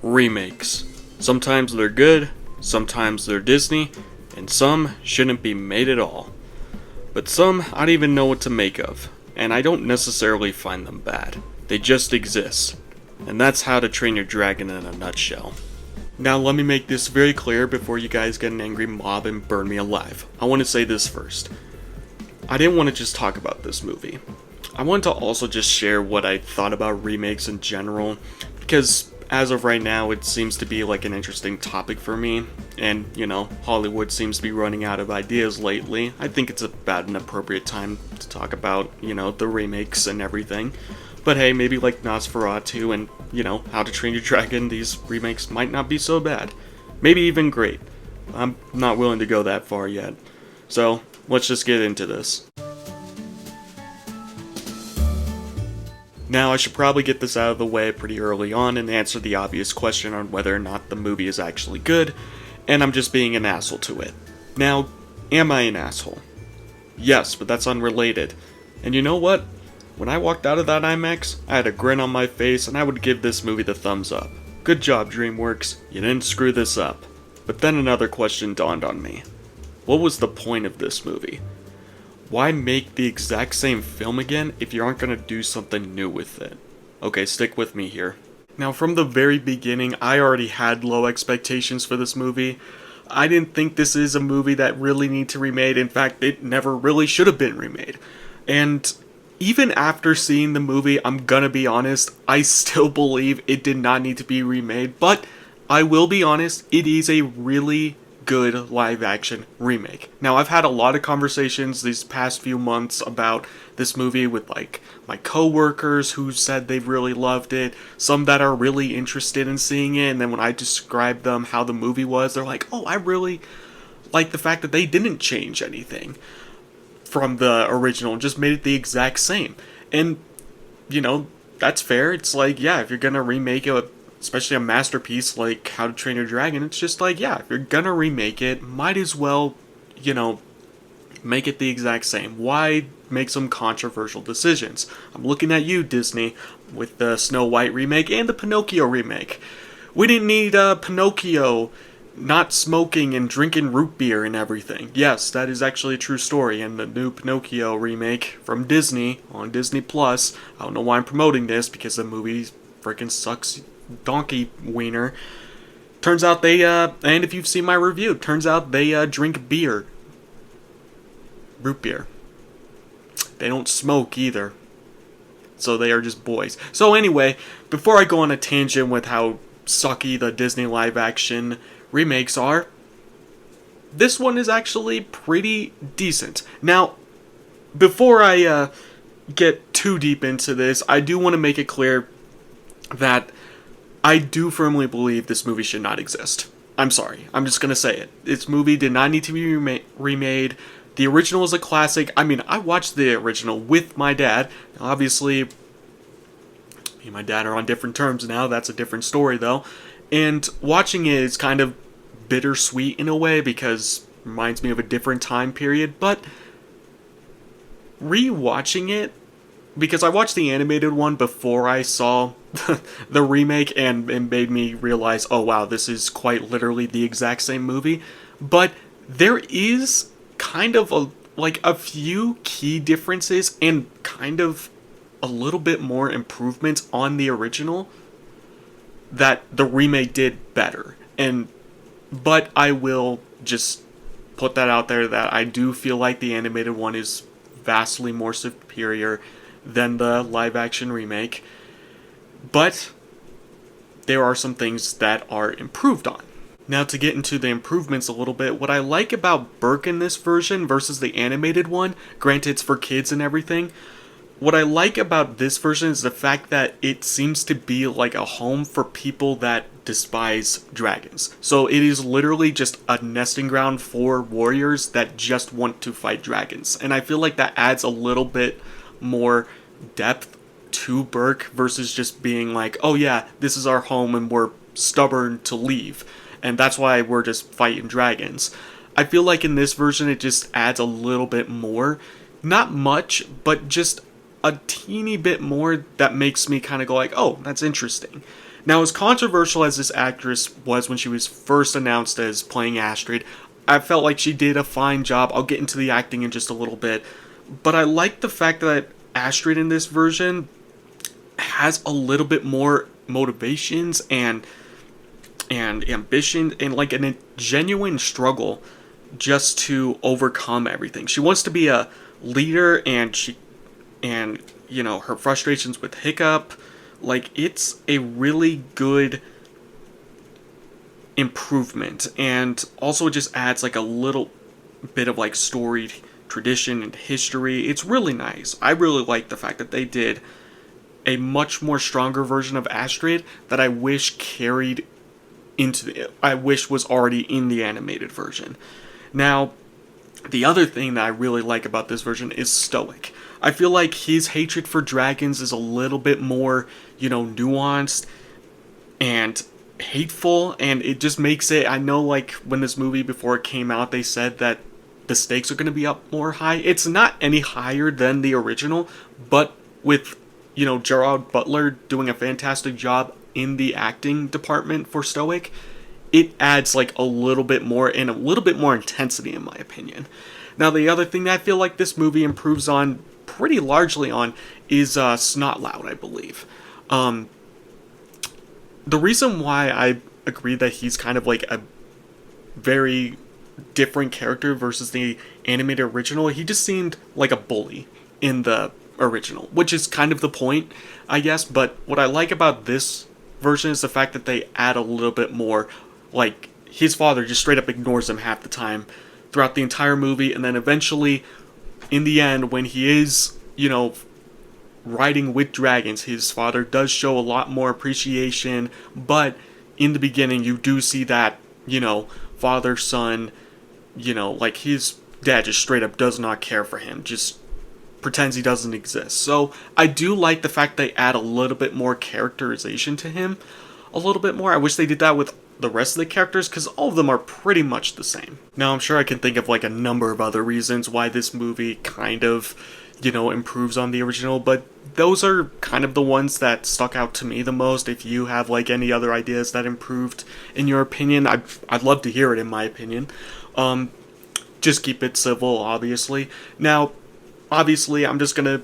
Remakes. Sometimes they're good, sometimes they're Disney, and some shouldn't be made at all. But some I don't even know what to make of, and I don't necessarily find them bad. They just exist. And that's How to Train Your Dragon in a nutshell. Now let me make this very clear before you guys get an angry mob and burn me alive. I want to say this first. I didn't want to just talk about this movie. I want to also just share what I thought about remakes in general, because as of right now it seems to be like an interesting topic for me, and Hollywood seems to be running out of ideas lately. I think it's about an appropriate time to talk about, the remakes and everything. But hey, maybe like Nosferatu and, How to Train Your Dragon, these remakes might not be so bad. Maybe even great. I'm not willing to go that far yet. So, let's just get into this. Now, I should probably get this out of the way pretty early on and answer the obvious question on whether or not the movie is actually good, and I'm just being an asshole to it. Now, am I an asshole? Yes, but that's unrelated. And you know what? When I walked out of that IMAX, I had a grin on my face and I would give this movie the thumbs up. Good job, DreamWorks. You didn't screw this up. But then another question dawned on me. What was the point of this movie? Why make the exact same film again if you aren't going to do something new with it? Okay, stick with me here. Now, from the very beginning, I already had low expectations for this movie. I didn't think this is a movie that really needs to be remade. In fact, it never really should have been remade. And even after seeing the movie, I'm gonna be honest, I still believe it did not need to be remade. But I will be honest, it is a really good live-action remake. Now, I've had a lot of conversations these past few months about this movie with, my co-workers who said they've really loved it, some that are really interested in seeing it, and then when I describe them how the movie was, they're like, oh, I really like the fact that they didn't change anything from the original and just made it the exact same. And, that's fair. It's like, yeah, if you're gonna remake it, especially a masterpiece like How to Train Your Dragon, it's just like, yeah, if you're gonna remake it, might as well, make it the exact same. Why make some controversial decisions? I'm looking at you, Disney, with the Snow White remake and the Pinocchio remake. We didn't need Pinocchio not smoking and drinking root beer and everything. Yes, that is actually a true story, and the new Pinocchio remake from Disney on Disney Plus, I don't know why I'm promoting this, because the movie freaking sucks donkey wiener. Turns out they, and if you've seen my review, turns out they drink beer. Root beer. They don't smoke either. So they are just boys. So anyway, before I go on a tangent with how sucky the Disney live action remakes are, this one is actually pretty decent. Now, before I get too deep into this, I do want to make it clear that I do firmly believe this movie should not exist. I'm sorry, I'm just gonna say it. This movie did not need to be remade. The original is a classic. I mean, I watched the original with my dad. Obviously, me and my dad are on different terms now. That's a different story, though. And watching it is kind of bittersweet in a way because it reminds me of a different time period. But rewatching it, because I watched the animated one before I saw the remake, and it made me realize, oh wow, this is quite literally the exact same movie. But there is kind of a few key differences and kind of a little bit more improvements on the original that the remake did better. But I will just put that out there that I do feel like the animated one is vastly more superior than the live action remake. But there are some things that are improved on. Now, to get into the improvements a little bit, what I like about Berk in this version versus the animated one, granted it's for kids and everything, what I like about this version is the fact that it seems to be like a home for people that despise dragons. So it is literally just a nesting ground for warriors that just want to fight dragons. And I feel like that adds a little bit more depth to Berk versus just being like, oh yeah, this is our home and we're stubborn to leave. And that's why we're just fighting dragons. I feel like in this version it just adds a little bit more. Not much, but just a teeny bit more that makes me kind of go like, oh, that's interesting. Now, as controversial as this actress was when she was first announced as playing Astrid, I felt like she did a fine job. I'll get into the acting in just a little bit. But I like the fact that Astrid in this version has a little bit more motivations and ambition and like a genuine struggle just to overcome everything. She wants to be a leader, and her frustrations with Hiccup, like, it's a really good improvement, and also it just adds like a little bit of like storied tradition and history. It's really nice. I really like the fact that they did a much more stronger version of Astrid that I wish I wish was already in the animated version. Now, the other thing that I really like about this version is Stoic. I feel like his hatred for dragons is a little bit more, nuanced and hateful, and it just makes it, I know, like, when this movie, before it came out, they said that the stakes are going to be up more high. It's not any higher than the original, but with, Gerard Butler doing a fantastic job in the acting department for Stoic, it adds like a little bit more and a little bit more intensity, in my opinion. Now, the other thing that I feel like this movie improves on pretty largely on is Snotlout, I believe. The reason why I agree that he's kind of like a very different character versus the animated original, he just seemed like a bully in the original, which is kind of the point, I guess. But what I like about this version is the fact that they add a little bit more, like, his father just straight up ignores him half the time throughout the entire movie, and then eventually, in the end, when he is, riding with dragons, his father does show a lot more appreciation, but in the beginning, you do see that, father-son, like, his dad just straight up does not care for him, just pretends he doesn't exist. So I do like the fact they add a little bit more characterization to him, a little bit more. I wish they did that with the rest of the characters, because all of them are pretty much the same. Now, I'm sure I can think of like a number of other reasons why this movie kind of, improves on the original, but those are kind of the ones that stuck out to me the most. If you have like any other ideas that improved in your opinion, I'd love to hear it, in my opinion. Just keep it civil, obviously. Now, obviously, I'm just gonna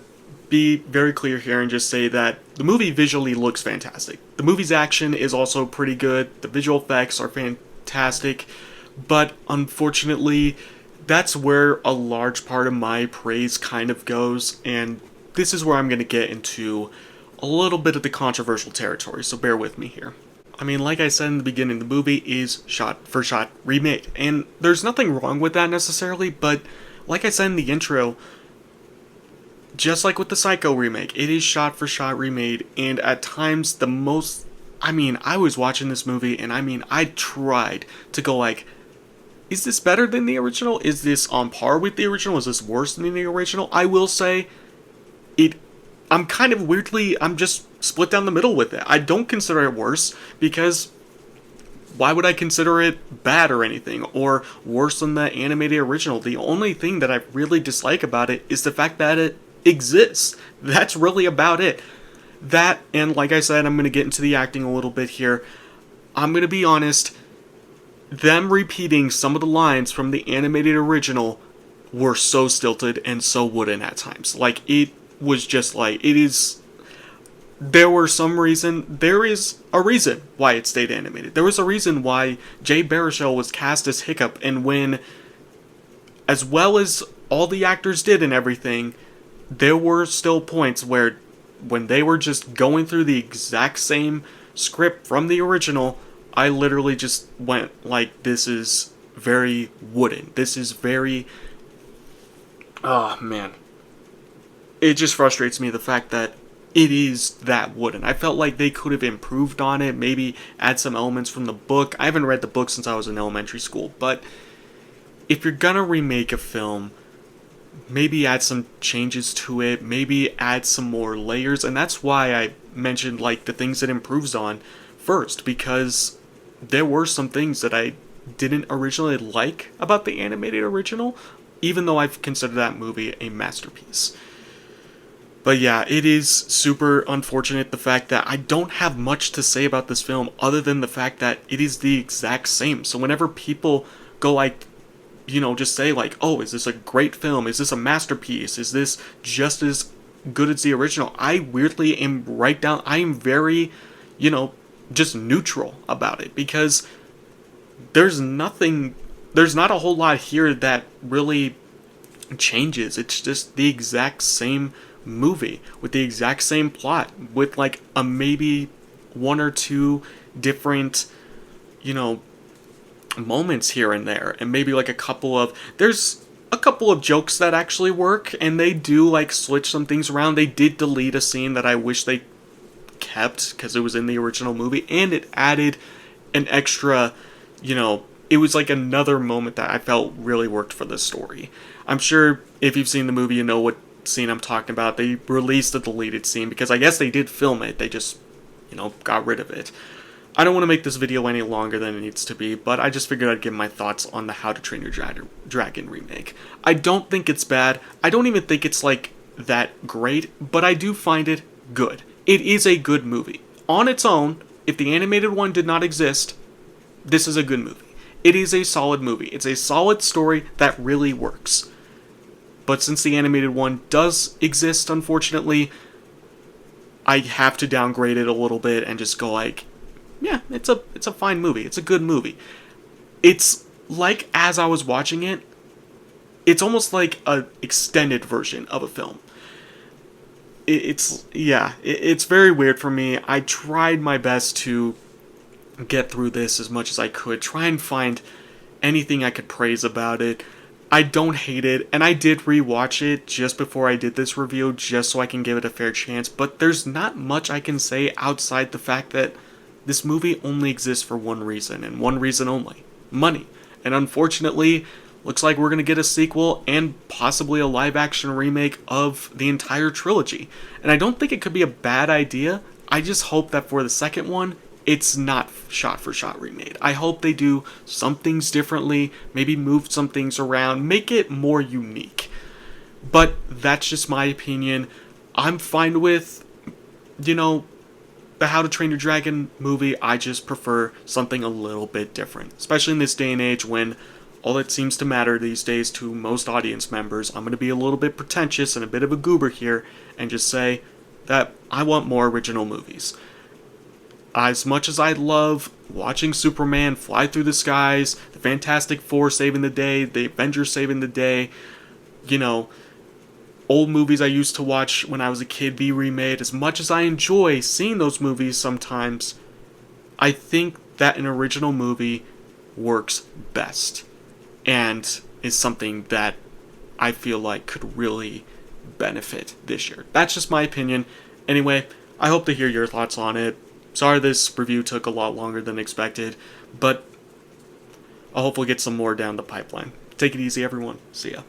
be very clear here and just say that the movie visually looks fantastic. The movie's action is also pretty good. The visual effects are fantastic. But unfortunately, that's where a large part of my praise kind of goes. And this is where I'm going to get into a little bit of the controversial territory, so bear with me here. I mean, like I said in the beginning, the movie is shot for shot remade. And there's nothing wrong with that necessarily, but like I said in the intro, just like with the Psycho remake, it is shot for shot remade, and at times I was watching this movie, and I tried to go like, is this better than the original? Is this on par with the original? Is this worse than the original? I will say, I'm just split down the middle with it. I don't consider it worse, because why would I consider it bad or anything, or worse than the animated original? The only thing that I really dislike about it is the fact that it exists. That's really about it. That, and like I said, I'm going to get into the acting a little bit here. I'm going to be honest, them repeating some of the lines from the animated original were so stilted and so wooden at times. Like, it was just like, there is a reason why it stayed animated. There was a reason why Jay Baruchel was cast as Hiccup, and when, as well as all the actors did and everything, there were still points where, when they were just going through the exact same script from the original, I literally just went like, this is very wooden. This is very... oh, man. It just frustrates me, the fact that it is that wooden. I felt like they could have improved on it, maybe add some elements from the book. I haven't read the book since I was in elementary school, but if you're gonna remake a film, maybe add some changes to it, maybe add some more layers, and that's why I mentioned like the things it improves on first, because there were some things that I didn't originally like about the animated original, even though I've considered that movie a masterpiece. But yeah, it is super unfortunate the fact that I don't have much to say about this film other than the fact that it is the exact same. So whenever people go like, just say like, oh, is this a great film? Is this a masterpiece? Is this just as good as the original? I weirdly am right down, I am very, just neutral about it because there's nothing, there's not a whole lot here that really changes. It's just the exact same movie with the exact same plot with like a maybe one or two different, you know, moments here and there, and maybe like there's a couple of jokes that actually work, and they do like switch some things around. They did delete a scene that I wish they kept because it was in the original movie, and it added an extra, it was like another moment that I felt really worked for the story. I'm sure if you've seen the movie, you know what scene I'm talking about. They released a deleted scene because I guess they did film it. They just, got rid of it. I don't want to make this video any longer than it needs to be, but I just figured I'd give my thoughts on the How to Train Your Dragon remake. I don't think it's bad. I don't even think it's like that great, but I do find it good. It is a good movie. On its own, if the animated one did not exist, this is a good movie. It is a solid movie. It's a solid story that really works. But since the animated one does exist, unfortunately, I have to downgrade it a little bit and just go like, yeah, it's a fine movie. It's a good movie. It's like, as I was watching it, it's almost like an extended version of a film. It's very weird for me. I tried my best to get through this as much as I could, try and find anything I could praise about it. I don't hate it, and I did rewatch it just before I did this review, just so I can give it a fair chance, but there's not much I can say outside the fact that this movie only exists for one reason, and one reason only: money. And unfortunately, looks like we're going to get a sequel and possibly a live-action remake of the entire trilogy. And I don't think it could be a bad idea. I just hope that for the second one, it's not shot-for-shot remade. I hope they do some things differently, maybe move some things around, make it more unique. But that's just my opinion. I'm fine with, the How to Train Your Dragon movie. I just prefer something a little bit different, especially in this day and age when all that seems to matter these days to most audience members. I'm going to be a little bit pretentious and a bit of a goober here and just say that I want more original movies. As much as I love watching Superman fly through the skies, the Fantastic Four saving the day, the Avengers saving the day, old movies I used to watch when I was a kid be remade, as much as I enjoy seeing those movies sometimes, I think that an original movie works best and is something that I feel like could really benefit this year. That's just my opinion. Anyway, I hope to hear your thoughts on it. Sorry this review took a lot longer than expected, but I'll hopefully get some more down the pipeline. Take it easy, everyone. See ya.